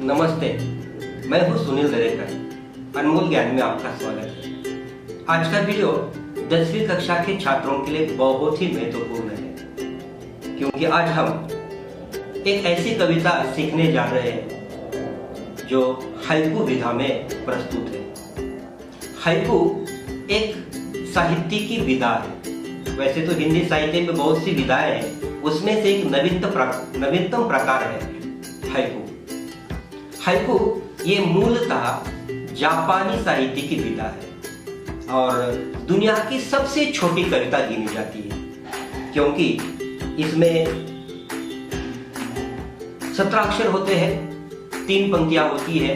नमस्ते, मैं हूं सुनील दरेकर। अनमोल ज्ञान में आपका स्वागत है। आज का वीडियो 10वीं कक्षा के छात्रों के लिए बहुत ही महत्वपूर्ण है, क्योंकि आज हम एक ऐसी कविता सीखने जा रहे हैं जो हाइकू विधा में प्रस्तुत है। हाइकू एक साहित्य की विधा है। वैसे तो हिंदी साहित्य में बहुत सी विधाएं हैं, उसमें से एक नवीनतम प्रकार है हाइकू। हाइकू ये मूलतः जापानी साहित्य की विधा है और दुनिया की सबसे छोटी कविता गिनी जाती है, क्योंकि इसमें 17 अक्षर होते हैं, 3 पंक्तियां होती है।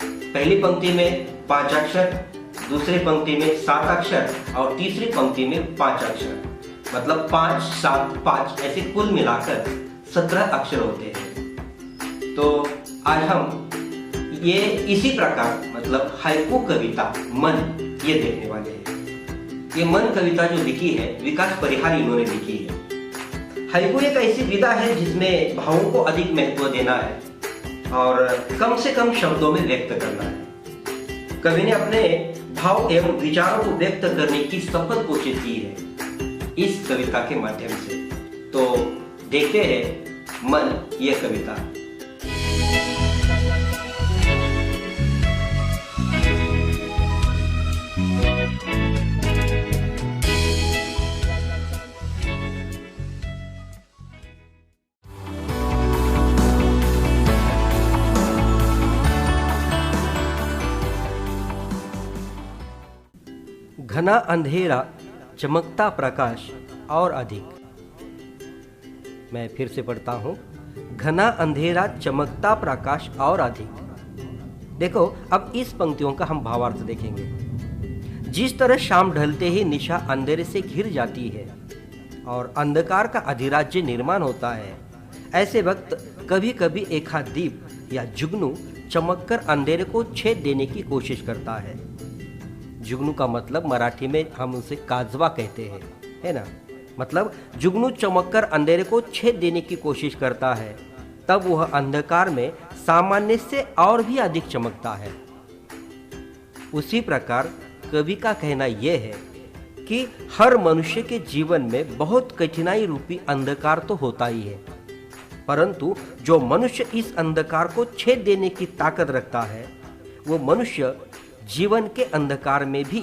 पहली पंक्ति में 5 अक्षर, दूसरी पंक्ति में 7 अक्षर और तीसरी पंक्ति में 5 अक्षर, मतलब 5, 7, 5 ऐसे कुल मिलाकर 17 अक्षर होते हैं। तो आज हम ये इसी प्रकार मतलब हाइकू कविता मन ये देखने वाले हैं। ये मन कविता जो लिखी है विकास परिहार इन्होंने लिखी है। हाइकू एक ऐसी विधा है जिसमें भावों को अधिक महत्व देना है और कम से कम शब्दों में व्यक्त करना है। कवि ने अपने भाव एवं विचारों को व्यक्त करने की सफल कोशिश की है इस कविता के माध्यम से। तो देखते हैं मन ये कविता। घना अंधेरा चमकता प्रकाश और अधिक। मैं फिर से पढ़ता हूं, घना अंधेरा चमकता प्रकाश और अधिक। देखो, अब इस पंक्तियों का हम भावार्थ देखेंगे। जिस तरह शाम ढलते ही निशा अंधेरे से घिर जाती है और अंधकार का अधिराज्य निर्माण होता है, ऐसे वक्त कभी कभी एक आध दीप या जुगनू चमककर अंधेरे को छेद देने की कोशिश करता है। जुगनू का मतलब मराठी में हम उसे काजवा कहते हैं, है ना। मतलब जुगनू चमककर अंधेरे को छेद देने की कोशिश करता है, तब वह अंधकार में सामान्य से और भी अधिक चमकता है। उसी प्रकार कवि का कहना यह है कि हर मनुष्य के जीवन में बहुत कठिनाई रूपी अंधकार तो होता ही है, परंतु जो मनुष्य इस अंधकार को छेद देने की ताकत रखता है, वो मनुष्य जीवन के अंधकार में भी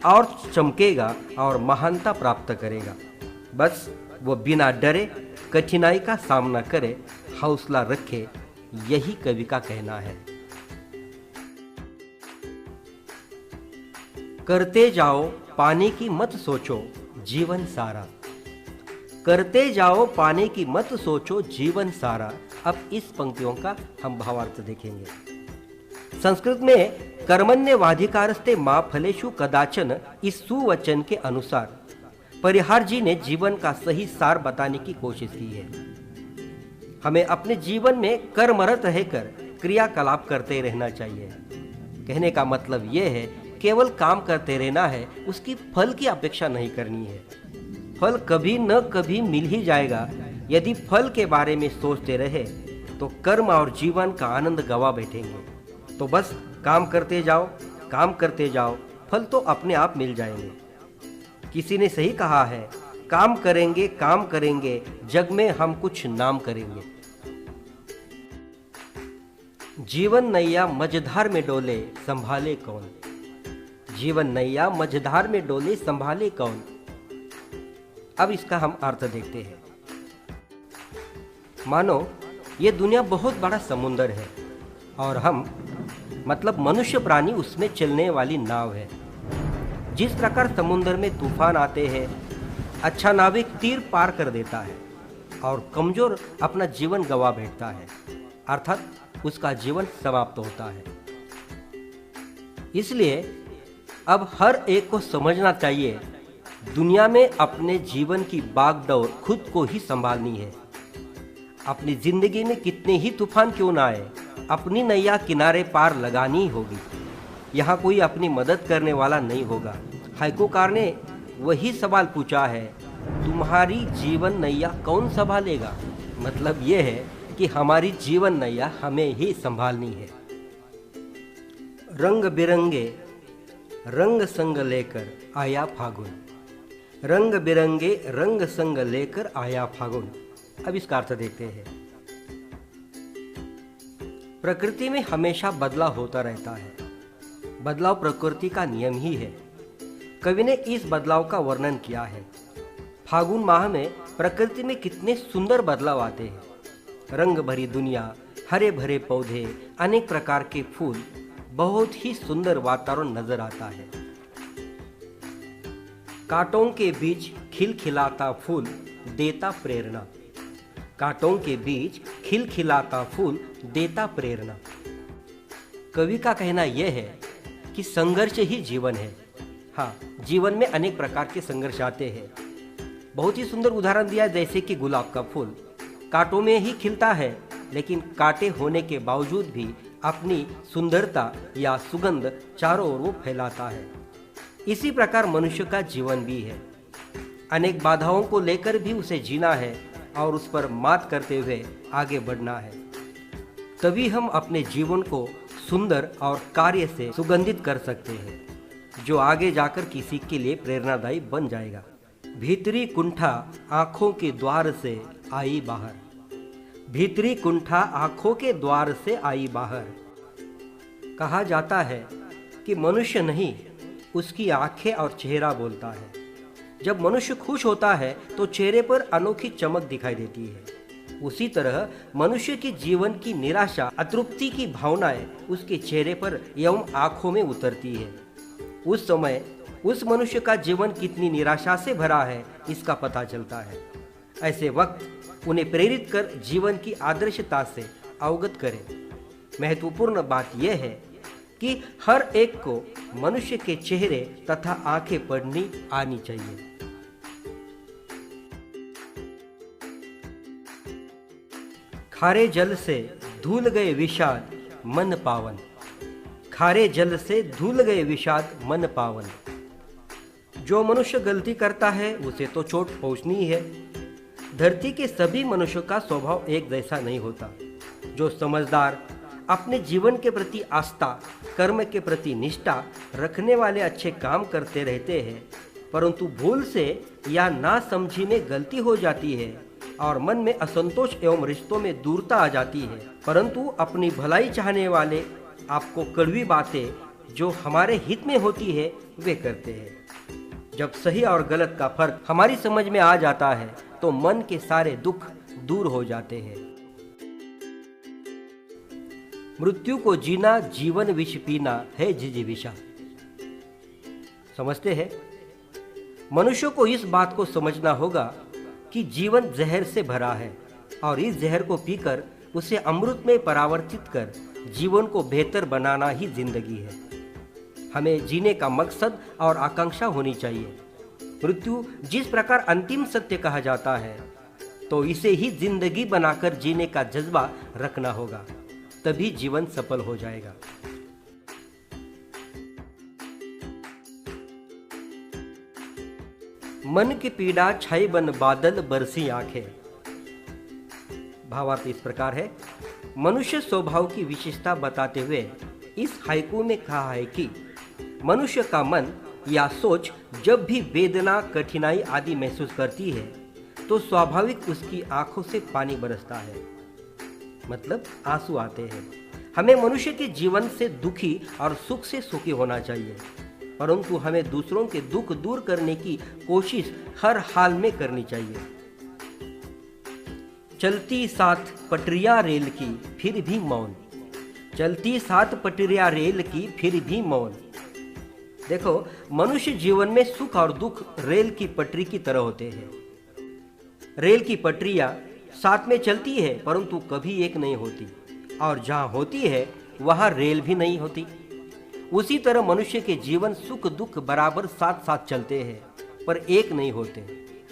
और चमकेगा और महानता प्राप्त करेगा। बस वो बिना डरे कठिनाई का सामना करे, हौसला रखे, यही कवि का कहना है। करते जाओ पाने की मत सोचो जीवन सारा। करते जाओ पाने की मत सोचो जीवन सारा। अब इस पंक्तियों का हम भावार्थ देखेंगे। संस्कृत में कर्मण्येवाधिकारस्ते मा फलेषु कदाचन इस सुवचन के अनुसार परिहार जी ने जीवन का सही सार बताने की कोशिश की है। हमें अपने जीवन में कर्मरत रहकर क्रियाकलाप करते रहना चाहिए। कहने का मतलब यह है, केवल काम करते रहना है, उसकी फल की अपेक्षा नहीं करनी है। फल कभी न कभी मिल ही जाएगा। यदि फल के बारे में सोचते रहे तो कर्म और जीवन का आनंद गवा बैठेंगे। तो बस काम करते जाओ, फल तो अपने आप मिल जाएंगे। किसी ने सही कहा है, काम करेंगे जग में हम कुछ नाम करेंगे। जीवन नैया मझधार में डोले संभाले कौन। जीवन नैया मझधार में डोले संभाले कौन। अब इसका हम अर्थ देखते हैं। मानो ये दुनिया बहुत बड़ा समुंदर है और हम मतलब मनुष्य प्राणी उसमें चलने वाली नाव है। जिस प्रकार समुद्र में तूफान आते हैं, अच्छा नाविक तीर पार कर देता है और कमजोर अपना जीवन गवा बैठता है, अर्थात उसका जीवन समाप्त होता है। इसलिए अब हर एक को समझना चाहिए, दुनिया में अपने जीवन की बागडोर खुद को ही संभालनी है। अपनी जिंदगी में कितने ही तूफान क्यों ना आए, अपनी नैया किनारे पार लगानी ही होगी। यहाँ कोई अपनी मदद करने वाला नहीं होगा। हाइकूकार ने वही सवाल पूछा है, तुम्हारी जीवन नैया कौन संभालेगा। मतलब ये है कि हमारी जीवन नैया हमें ही संभालनी है। रंग बिरंगे रंग संग लेकर आया फागुन, रंग बिरंगे रंग संग लेकर आया फागुन। अब इसका अर्थ देखते हैं। प्रकृति में हमेशा बदलाव होता रहता है। बदलाव प्रकृति का नियम ही है। कवि ने इस बदलाव का वर्णन किया है। फागुन माह में प्रकृति में कितने सुंदर बदलाव आते हैं। रंग भरी दुनिया, हरे भरे पौधे, अनेक प्रकार के फूल, बहुत ही सुंदर वातावरण नजर आता है। कांटों के बीच खिलखिलाता फूल देता प्रेरणा, कांटों के बीच खिलखिलाता फूल देता प्रेरणा। कवि का कहना यह है कि संघर्ष ही जीवन है। हाँ, जीवन में अनेक प्रकार के संघर्ष आते हैं। बहुत ही सुंदर उदाहरण दिया, जैसे कि गुलाब का फूल कांटों में ही खिलता है, लेकिन कांटे होने के बावजूद भी अपनी सुंदरता या सुगंध चारों ओर वो फैलाता है। इसी प्रकार मनुष्य का जीवन भी है। अनेक बाधाओं को लेकर भी उसे जीना है और उस पर मात करते हुए आगे बढ़ना है। तभी हम अपने जीवन को सुंदर और कार्य से सुगंधित कर सकते हैं, जो आगे जाकर किसी के लिए प्रेरणादायी बन जाएगा। भीतरी कुंठा आंखों के द्वार से आई बाहर, भीतरी कुंठा आंखों के द्वार से आई बाहर। कहा जाता है कि मनुष्य नहीं, उसकी आंखें और चेहरा बोलता है। जब मनुष्य खुश होता है तो चेहरे पर अनोखी चमक दिखाई देती है। उसी तरह मनुष्य की जीवन की निराशा, अतृप्ति की भावनाएं उसके चेहरे पर एवं आंखों में उतरती है। उस समय उस मनुष्य का जीवन कितनी निराशा से भरा है, इसका पता चलता है। ऐसे वक्त उन्हें प्रेरित कर जीवन की आदर्शता से अवगत करें। महत्वपूर्ण बात यह है कि हर एक को मनुष्य के चेहरे तथा आंखें पढ़नी आनी चाहिए। खारे जल से धुल गए विषाद मन पावन, खारे जल से धुल गए विषाद मन पावन। जो मनुष्य गलती करता है उसे तो चोट पहुंचनी ही है। धरती के सभी मनुष्यों का स्वभाव एक जैसा नहीं होता। जो समझदार, अपने जीवन के प्रति आस्था, कर्म के प्रति निष्ठा रखने वाले अच्छे काम करते रहते हैं, परंतु भूल से या नासमझी में गलती हो जाती है और मन में असंतोष एवं रिश्तों में दूरता आ जाती है, परंतु अपनी भलाई चाहने वाले आपको कड़वी बातें जो हमारे हित में होती है वे करते हैं। जब सही और गलत का फर्क हमारी समझ में आ जाता है तो मन के सारे दुख दूर हो जाते हैं। मृत्यु को जीना जीवन विष पीना है जिजीविषा। समझते हैं? मनुष्य को इस बात को समझना होगा कि जीवन जहर से भरा है और इस जहर को पीकर उसे अमृत में परावर्तित कर जीवन को बेहतर बनाना ही जिंदगी है। हमें जीने का मकसद और आकांक्षा होनी चाहिए। मृत्यु जिस प्रकार अंतिम सत्य कहा जाता है, तो इसे ही जिंदगी बनाकर जीने का जज्बा रखना होगा, तभी जीवन सफल हो जाएगा। मन की पीड़ा छाई बन बादल बरसी आंखें। भावार्थ इस प्रकार है। मनुष्य स्वभाव की विशेषता बताते हुए इस हाइकू में कहा है कि मनुष्य का मन या सोच जब भी वेदना, कठिनाई आदि महसूस करती है तो स्वाभाविक उसकी आंखों से पानी बरसता है, मतलब आंसू आते हैं। हमें मनुष्य के जीवन से दुखी और सुख से सुखी होना चाहिए, परंतु हमें दूसरों के दुख दूर करने की कोशिश हर हाल में करनी चाहिए। चलती साथ पटरियां रेल की फिर भी मौन, चलती साथ पटरियां रेल की फिर भी मौन। देखो, मनुष्य जीवन में सुख और दुख रेल की पटरी की तरह होते हैं। रेल की पटरियां साथ में चलती है परंतु कभी एक नहीं होती, और जहां होती है वहां रेल भी नहीं होती। उसी तरह मनुष्य के जीवन सुख दुख बराबर साथ साथ चलते हैं पर एक नहीं होते,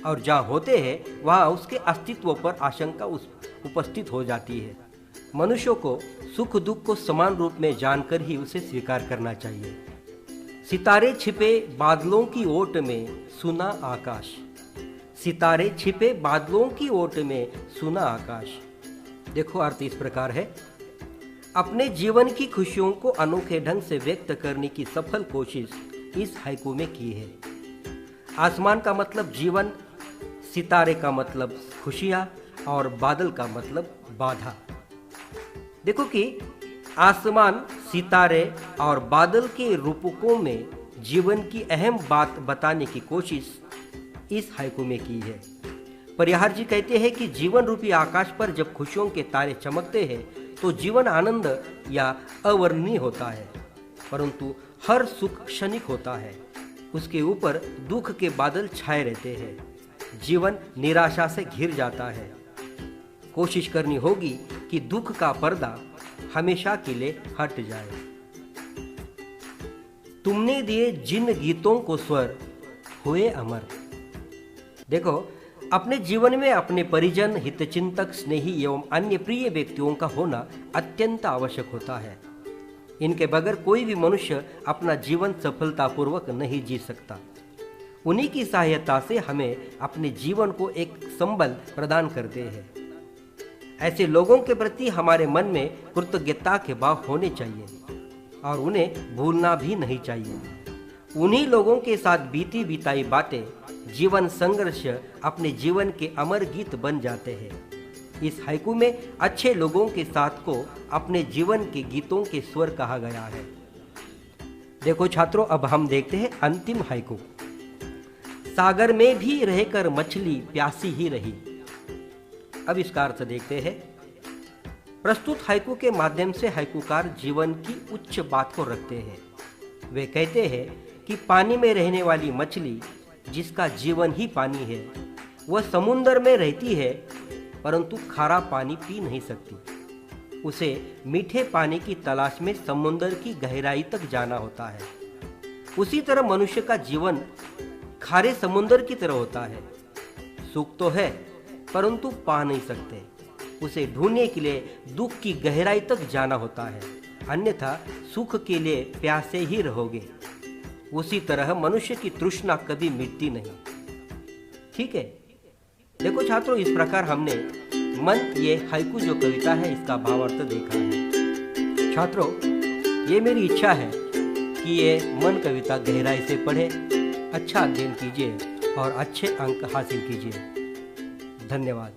और जहां होते हैं वहां उसके अस्तित्व पर आशंका उपस्थित हो जाती है। मनुष्य को सुख दुख को समान रूप में जानकर ही उसे स्वीकार करना चाहिए। सितारे छिपे बादलों की ओट में सुना आकाश, सितारे छिपे बादलों की ओट में सुना आकाश। देखो, अर्थ इस प्रकार है। अपने जीवन की खुशियों को अनोखे ढंग से व्यक्त करने की सफल कोशिश इस हाइकू में की है। आसमान का मतलब जीवन, सितारे का मतलब खुशियां और बादल का मतलब बाधा। देखो कि आसमान, सितारे और बादल के रूपकों में जीवन की अहम बात बताने की कोशिश इस हाइकू में की है। परिहार जी कहते हैं कि जीवन रूपी आकाश पर जब खुशियों के तारे चमकते हैं तो जीवन आनंद या अवर्णनीय होता है, परंतु हर सुख क्षणिक होता है। उसके ऊपर दुख के बादल छाए रहते हैं। जीवन निराशा से घिर जाता है। कोशिश करनी होगी कि दुख का पर्दा हमेशा के लिए हट जाए। तुमने दिए जिन गीतों को स्वर हुए अमर। देखो, अपने जीवन में अपने परिजन, हितचिंतक, स्नेही एवं अन्य प्रिय व्यक्तियों का होना अत्यंत आवश्यक होता है। इनके बगैर कोई भी मनुष्य अपना जीवन सफलतापूर्वक नहीं जी सकता। उन्हीं की सहायता से हमें अपने जीवन को एक संबल प्रदान करते हैं। ऐसे लोगों के प्रति हमारे मन में कृतज्ञता के भाव होने चाहिए और उन्हें भूलना भी नहीं चाहिए। उन्हीं लोगों के साथ बीती बिताई बातें, जीवन संघर्ष अपने जीवन के अमर गीत बन जाते हैं। इस हाइकू में अच्छे लोगों के साथ को अपने जीवन के गीतों के स्वर कहा गया है। देखो छात्रों, अब हम देखते हैं अंतिम हाइकू। सागर में भी रहकर मछली प्यासी ही रही। अब इसका अर्थ देखते हैं। प्रस्तुत हाइकू के माध्यम से हाइकूकार जीवन की उच्च बात को रखते हैं। वे कहते हैं कि पानी में रहने वाली मछली, जिसका जीवन ही पानी है, वह समुद्र में रहती है परंतु खारा पानी पी नहीं सकती। उसे मीठे पानी की तलाश में समुद्र की गहराई तक जाना होता है। उसी तरह मनुष्य का जीवन खारे समुद्र की तरह होता है। सुख तो है परंतु पा नहीं सकते। उसे ढूंढने के लिए दुख की गहराई तक जाना होता है, अन्यथा सुख के लिए प्यासे ही रहोगे। उसी तरह मनुष्य की तृष्णा कभी मिटती नहीं। ठीक है। देखो छात्रों, इस प्रकार हमने मन, ये हाइकू जो कविता है, इसका भावार्थ देखा है। छात्रों, ये मेरी इच्छा है कि ये मन कविता गहराई से पढ़े, अच्छा अध्ययन कीजिए और अच्छे अंक हासिल कीजिए। धन्यवाद।